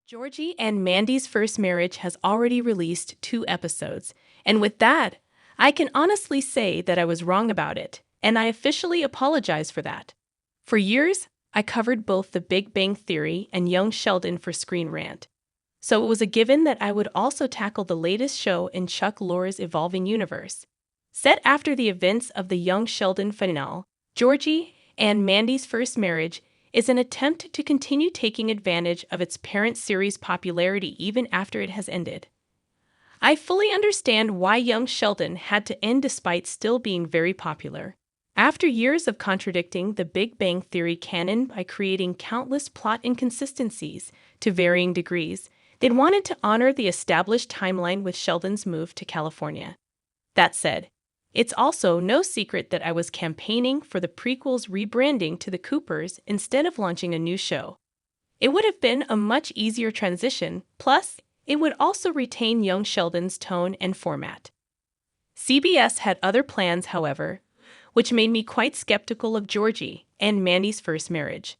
Georgie and Mandy's First Marriage has already released 2 episodes, and with that, I can honestly say that I was wrong about it, and I officially apologize for that. For years, I covered both The Big Bang Theory and Young Sheldon for Screen Rant, so it was a given that I would also tackle the latest show in Chuck Lorre's evolving universe. Set after the events of the Young Sheldon finale, Georgie and Mandy's First Marriage is an attempt to continue taking advantage of its parent series' popularity even after it has ended. I fully understand why Young Sheldon had to end despite still being very popular. After years of contradicting the Big Bang Theory canon by creating countless plot inconsistencies to varying degrees, they wanted to honor the established timeline with Sheldon's move to California. That said, it's also no secret that I was campaigning for the prequel's rebranding to the Coopers instead of launching a new show. It would have been a much easier transition, plus, it would also retain young Sheldon's tone and format. CBS had other plans, however, which made me quite skeptical of Georgie and Mandy's First Marriage.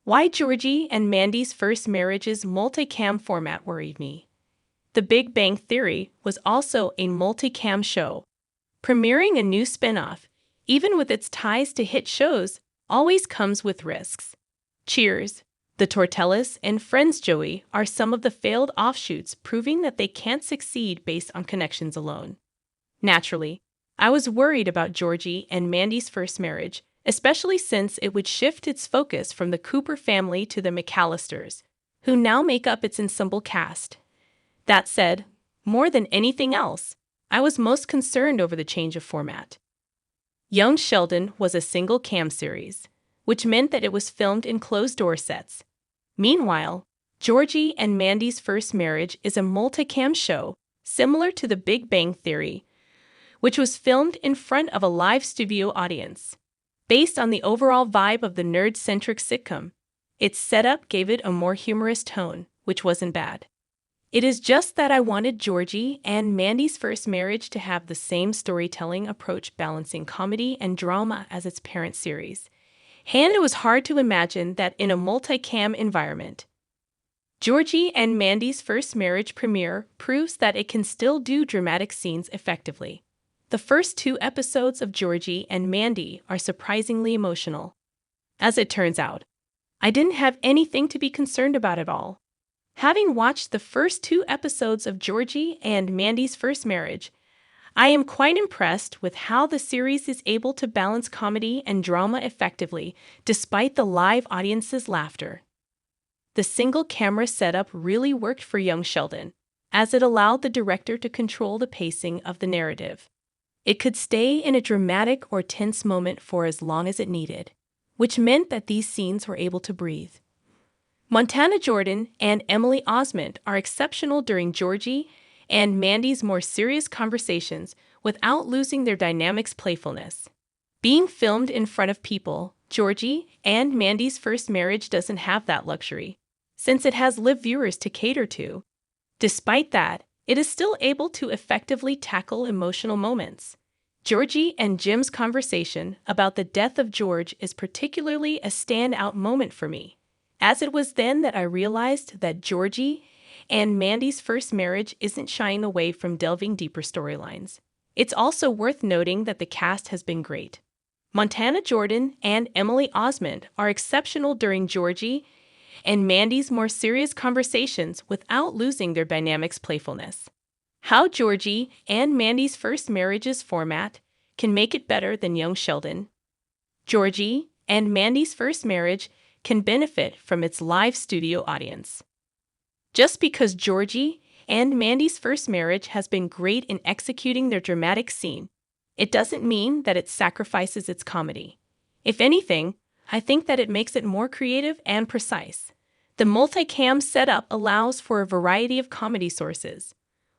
Why Georgie and Mandy's First Marriage's multicam format worried me. The Big Bang Theory was also a multicam show. Premiering a new spin-off, even with its ties to hit shows, always comes with risks. Cheers, The Tortellas, and Friends Joey are some of the failed offshoots proving that they can't succeed based on connections alone. Naturally, I was worried about Georgie and Mandy's First Marriage, especially since it would shift its focus from the Cooper family to the McAllisters, who now make up its ensemble cast. That said, more than anything else, I was most concerned over the change of format. Young Sheldon was a single-cam series, which meant that it was filmed in closed-door sets. Meanwhile, Georgie and Mandy's First Marriage is a multicam show similar to The Big Bang Theory, which was filmed in front of a live studio audience. Based on the overall vibe of the nerd-centric sitcom, its setup gave it a more humorous tone, which wasn't bad. It is just that I wanted Georgie and Mandy's First Marriage to have the same storytelling approach balancing comedy and drama as its parent series. And it was hard to imagine that in a multicam environment. Georgie and Mandy's First Marriage premiere proves that it can still do dramatic scenes effectively. The first 2 episodes of Georgie and Mandy are surprisingly emotional. As it turns out, I didn't have anything to be concerned about at all. Having watched the first 2 episodes of Georgie and Mandy's First Marriage, I am quite impressed with how the series is able to balance comedy and drama effectively despite the live audience's laughter. The single-camera setup really worked for young Sheldon, as it allowed the director to control the pacing of the narrative. It could stay in a dramatic or tense moment for as long as it needed, which meant that these scenes were able to breathe. Montana Jordan and Emily Osment are exceptional during Georgie and Mandy's more serious conversations without losing their dynamic's playfulness. Being filmed in front of people, Georgie and Mandy's First Marriage doesn't have that luxury, since it has live viewers to cater to. Despite that, it is still able to effectively tackle emotional moments. Georgie and Jim's conversation about the death of George is particularly a standout moment for me, as it was then that I realized that Georgie and Mandy's First Marriage isn't shying away from delving deeper storylines. It's also worth noting that the cast has been great. Montana Jordan and Emily Osment are exceptional during Georgie and Mandy's more serious conversations without losing their dynamic's playfulness. How Georgie and Mandy's First Marriage's format can make it better than Young Sheldon. Georgie and Mandy's First Marriage can benefit from its live studio audience. Just because Georgie and Mandy's First Marriage has been great in executing their dramatic scene, it doesn't mean that it sacrifices its comedy. If anything, I think that it makes it more creative and precise. The multicam setup allows for a variety of comedy sources.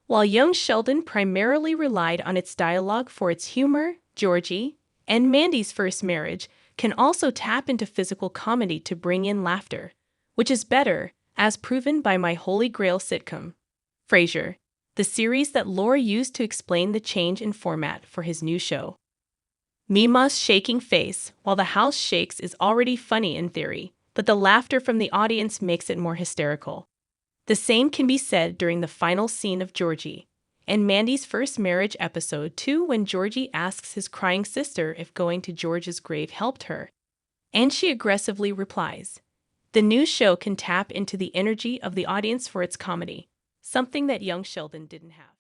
While Young Sheldon primarily relied on its dialogue for its humor, Georgie and Mandy's First Marriage can also tap into physical comedy to bring in laughter, which is better, as proven by my holy grail sitcom, Frasier, the series that Lore used to explain the change in format for his new show. Mima's shaking face while the house shakes is already funny in theory, but the laughter from the audience makes it more hysterical. The same can be said during the final scene of Georgie and Mandy's first marriage episode 2, when Georgie asks his crying sister if going to George's grave helped her, and she aggressively replies. The new show can tap into the energy of the audience for its comedy, something that young Sheldon didn't have.